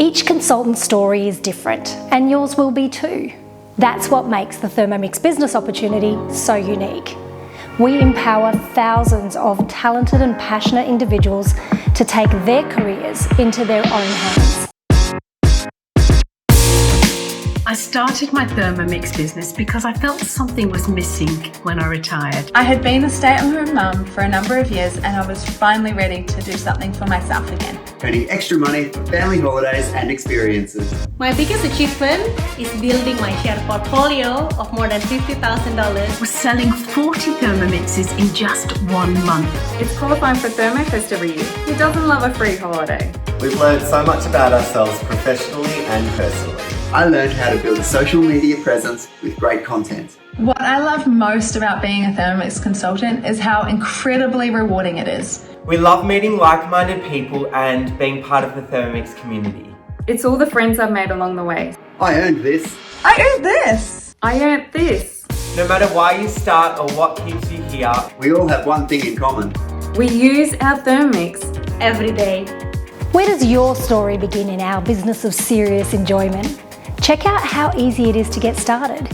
Each consultant's story is different, and yours will be too. That's what makes the Thermomix business opportunity so unique. We empower thousands of talented and passionate individuals to take their careers into their own hands. I started my Thermomix business because I felt something was missing when I retired. I had been a stay-at-home mum for a number of years and I was finally ready to do something for myself again. Earning extra money for family holidays and experiences. My biggest achievement is building my share portfolio of more than $50,000. We're selling 40 Thermomixes in just 1 month. It's qualifying for ThermoFest every year. Who doesn't love a free holiday? We've learned so much about ourselves professionally and personally. I learned how to build a social media presence with great content. What I love most about being a Thermomix consultant is how incredibly rewarding it is. We love meeting like-minded people and being part of the Thermomix community. It's all the friends I've made along the way. I earned this. I earned this! I earned this! No matter why you start or what keeps you here, We all have one thing in common. We use our Thermomix Every day. Where does your story begin in our business of serious enjoyment? Check out how easy it is to get started.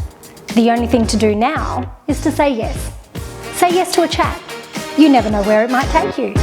The only thing to do now is to say yes. Say yes to a chat. You never know where it might take you.